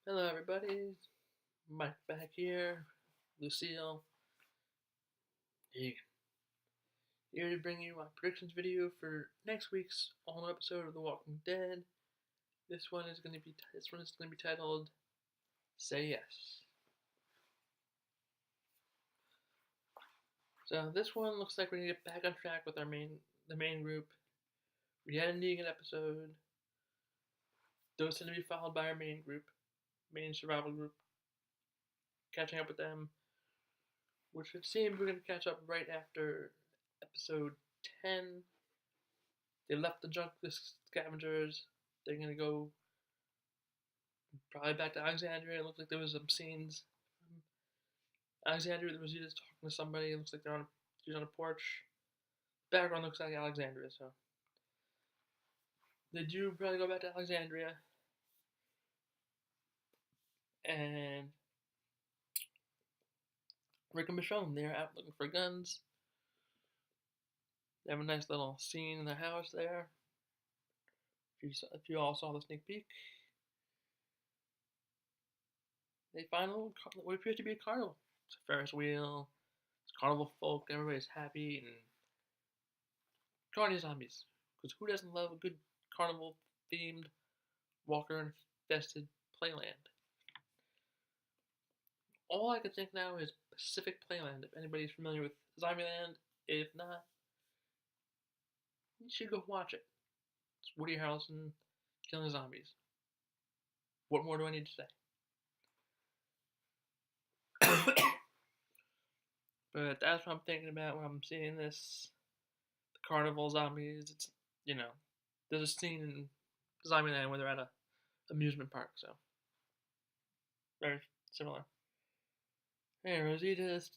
Hello, everybody. Mike back here. Lucille, here to bring you my predictions video for next week's all episode of The Walking Dead. This one is going to be titled "Say Yes." So this one looks like we're gonna get back on track with the main group. We had a Negan episode. Those tend to be followed by our main survival group, catching up with them, which it seems we're gonna catch up right after episode 10. They left the junk scavengers. They're gonna go probably back to Alexandria. It looks like there was some scenes from Alexandria that Rosita's talking to somebody. It looks like she's on a porch. Background looks like Alexandria, so they do probably go back to Alexandria. And Rick and Michonne, they're out looking for guns. They have a nice little scene in the house there. If you all saw the sneak peek, they find what appears to be a carnival. It's a Ferris wheel. It's carnival folk. Everybody's happy and carny zombies. Because who doesn't love a good carnival themed walker infested playland? All I can think now is Pacific Playland. If anybody's familiar with Zombieland, if not, you should go watch it. It's Woody Harrelson killing zombies. What more do I need to say? But that's what I'm thinking about when I'm seeing this. The carnival zombies. There's a scene in Zombieland where they're at a amusement park, so very similar. Hey, Rosita's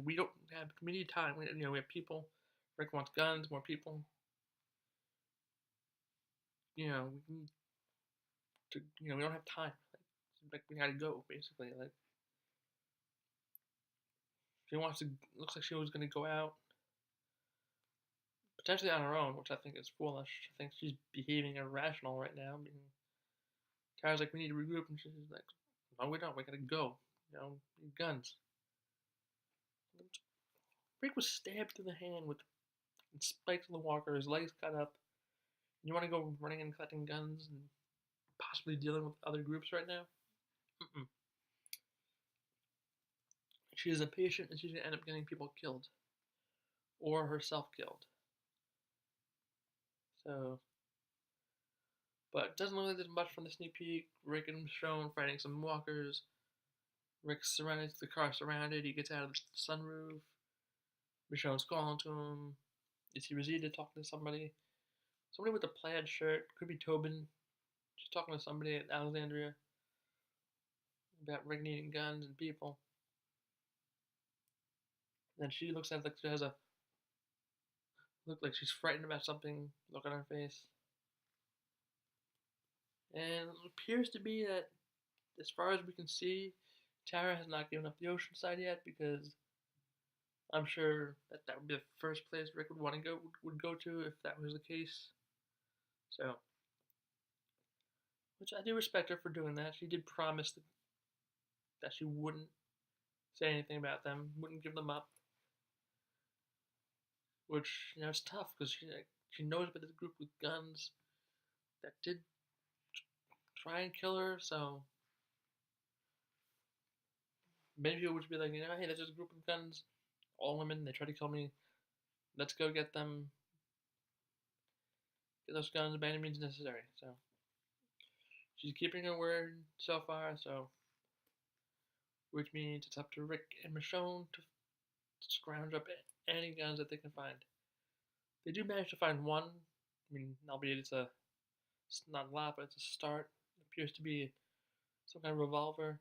we don't have community time. We have people. Rick wants guns, more people. We need to. We don't have time. We gotta go basically. She wants to. Looks like she was gonna go out potentially on her own, which I think is foolish. I think she's behaving irrational right now. Tara's like, we need to regroup, and she's like, no, we don't. We gotta go. Need guns. Rick was stabbed through the hand with spikes in the walker. His legs cut up. You want to go running and collecting guns and possibly dealing with other groups right now? Mm-mm. She is impatient and she's going to end up getting people killed. Or herself killed. So. But it doesn't look like there's much from the sneak peek. Rick and Michonne fighting some walkers. Rick's surrounded, the car surrounded. He gets out of the sunroof. Michonne's calling to him. You see Rosita talking to somebody. Somebody with a plaid shirt. Could be Tobin. She's talking to somebody at Alexandria about Rick needing guns and people. And then she looks like she has a look like she's frightened about something. Look on her face. And it appears to be that, as far as we can see, Tara has not given up the ocean side yet, because I'm sure that would be the first place Rick would want to go to if that was the case. So, which I do respect her for doing that. She did promise that she wouldn't say anything about them, wouldn't give them up. Which it's tough because she knows about this group with guns that did try and kill her. So maybe it would be like, hey, there's this group of guns, all women. They try to kill me. Let's go get them. Get those guns by any means necessary. So she's keeping her word so far. So, which means it's up to Rick and Michonne to scrounge up any guns that they can find. They do manage to find one. Albeit it's not a lot, but it's a start. It appears to be some kind of revolver,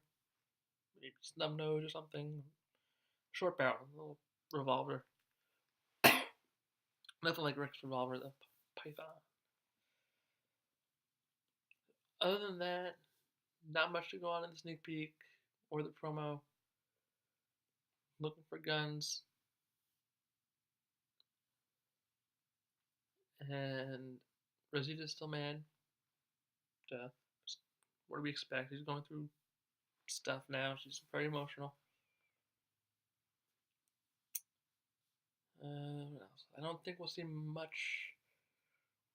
maybe snub nose or something. Short barrel, little revolver. Nothing like Rick's revolver, the Python. Other than that, not much to go on in the sneak peek or the promo. Looking for guns. And Rosita's still mad. What do we expect? He's going through stuff now. She's very emotional. What else? I don't think we'll see much.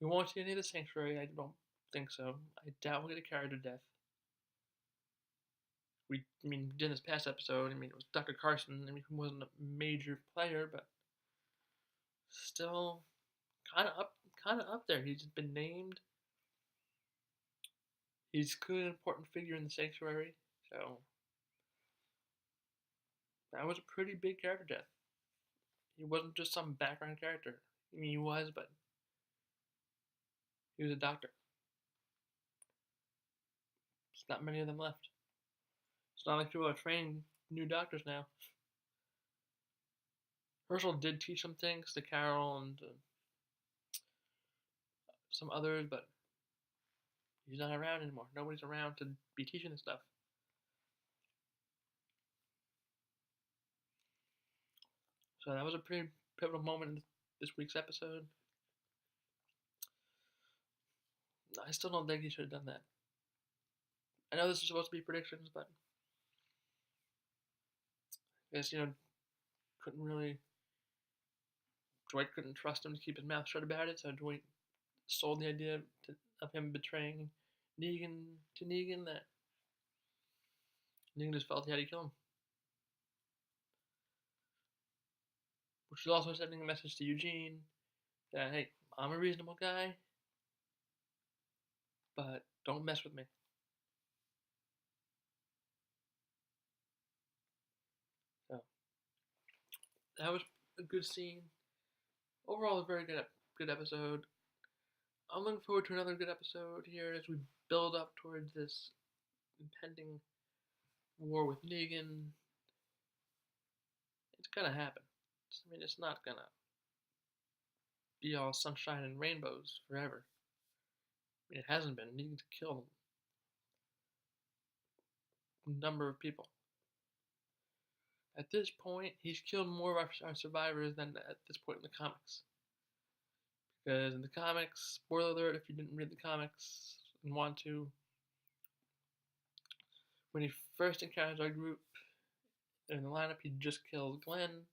We won't see any of the Sanctuary. I don't think so. I doubt we'll get a character death. I mean, in this past episode, I mean, it was Dr. Carson. I mean, he wasn't a major player, but still kind of up there. He's been named. He's clearly an important figure in the Sanctuary, so that was a pretty big character death. He wasn't just some background character. I mean, he was, but he was a doctor. There's not many of them left. It's not like people are training new doctors now. Herschel did teach some things to Carol and some others, but he's not around anymore. Nobody's around to be teaching this stuff. So that was a pretty pivotal moment in this week's episode. I still don't think he should have done that. I know this is supposed to be predictions, but I guess, Dwight couldn't trust him to keep his mouth shut about it, so Dwight sold the idea of him betraying Negan to Negan that Negan just felt he had to kill him. Which is also sending a message to Eugene that, hey, I'm a reasonable guy, but don't mess with me. So, that was a good scene. Overall, a very good episode. I'm looking forward to another good episode here as we build up towards this impending war with Negan. It's gonna happen. I mean, it's not gonna be all sunshine and rainbows forever. I mean, it hasn't been. Negan's killed a number of people. At this point, he's killed more of our survivors than at this point in the comics. Because in the comics, spoiler alert if you didn't read the comics and want to, when he first encounters our group in the lineup, he just killed Glenn.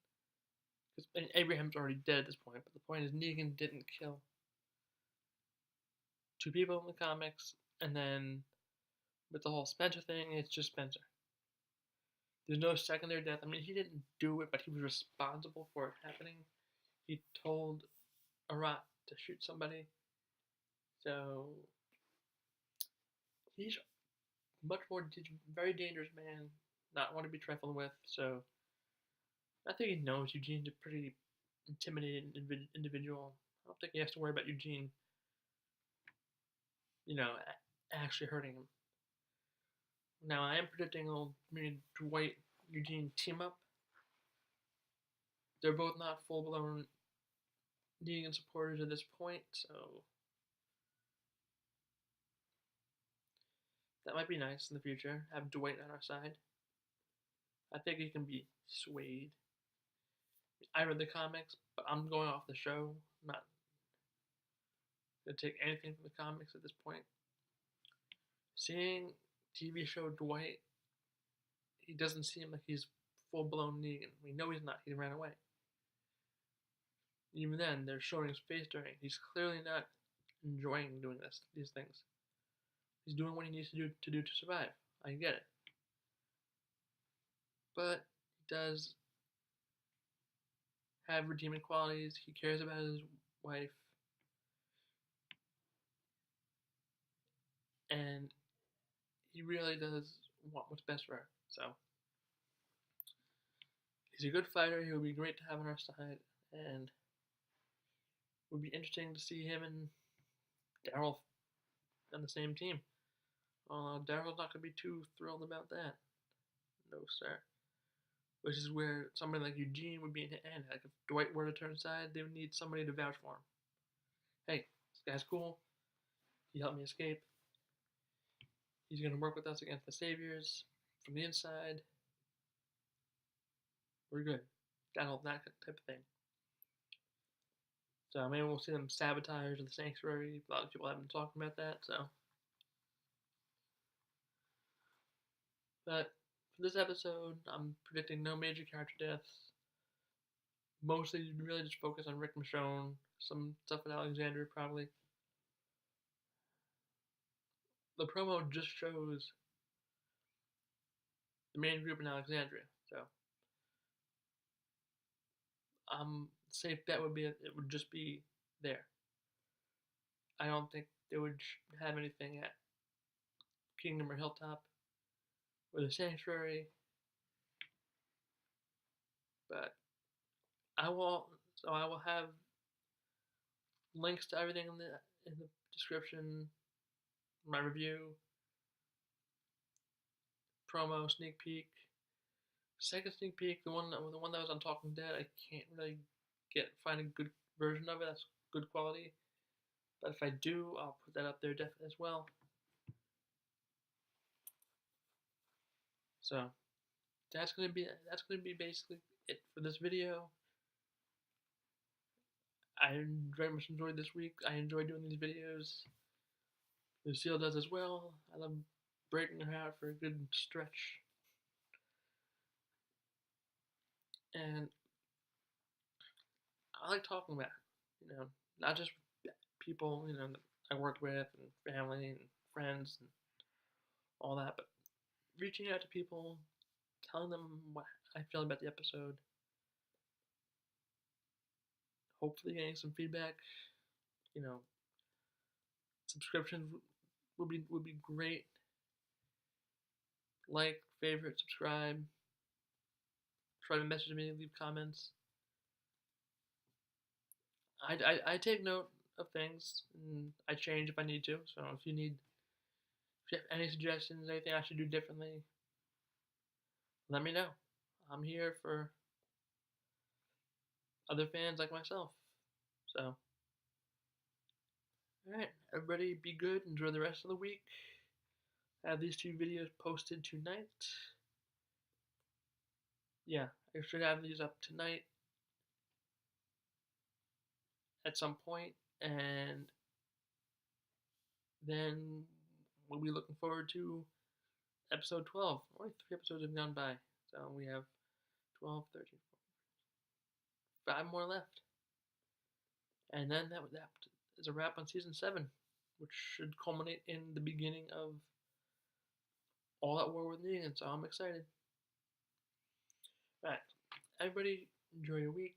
And Abraham's already dead at this point, but the point is Negan didn't kill 2 people in the comics, and then with the whole Spencer thing, it's just Spencer. There's no secondary death. I mean, he didn't do it, but he was responsible for it happening. He told Arat to shoot somebody. So, he's much more very dangerous man, not one to be trifled with. So, I think he knows Eugene's a pretty intimidating individual. I don't think he has to worry about Eugene, actually hurting him. Now, I am predicting Dwight Eugene team up. They're both not full-blown Negan supporters at this point, so that might be nice in the future. Have Dwight on our side. I think he can be swayed. I read the comics, but I'm going off the show. I'm not going to take anything from the comics at this point. Seeing TV show Dwight, he doesn't seem like he's full-blown Negan. We know he's not. He ran away. Even then, they're showing his face during. He's clearly not enjoying doing these things. He's doing what he needs to do to survive. I get it. But he does have redeeming qualities. He cares about his wife. And he really does want what's best for her. So, he's a good fighter. He would be great to have on our side. And it would be interesting to see him and Daryl on the same team. Daryl's not going to be too thrilled about that. No, sir. Which is where somebody like Eugene would be in hand. Like if Dwight were to turn aside, they would need somebody to vouch for him. Hey, this guy's cool. He helped me escape. He's going to work with us against the Saviors from the inside. We're good. That type of thing. So maybe we'll see them sabotage the Sanctuary. A lot of people have been talking about that, so But for this episode, I'm predicting no major character deaths. Mostly really just focus on Rick Michonne, some stuff with Alexandria probably. The promo just shows the main group in Alexandria, so safe bet would be it would just be there. I don't think they would have anything at Kingdom or Hilltop or the Sanctuary, but I will have links to everything in the description, my review, promo, sneak peek. Second sneak peek, the one that was on Talking Dead, I can't really find a good version of it. That's good quality. But if I do, I'll put that up there definitely as well. So that's gonna be basically it for this video. I very much enjoyed this week. I enjoy doing these videos. Lucille does as well. I love breaking her out for a good stretch. And I like talking about it, not just people, that I work with and family and friends and all that, but reaching out to people, telling them what I feel about the episode, hopefully getting some feedback. Subscriptions would be great. Like, favorite, subscribe. Try to message me, leave comments. I take note of things and I change if I need to. So if you have any suggestions, anything I should do differently, let me know. I'm here for other fans like myself. So, alright, everybody be good. Enjoy the rest of the week. I have these 2 videos posted tonight. Yeah, I should have these up tonight at some point, and then we'll be looking forward to episode 12. Only 3 episodes have gone by, so we have 12, 13, 14, 5 more left. And then that is a wrap on season 7, which should culminate in the beginning of All Out War with Negan, so I'm excited. Alright, everybody enjoy your week,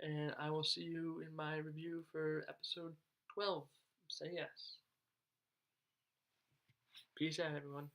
and I will see you in my review for episode 12. Say yes. Peace out, everyone.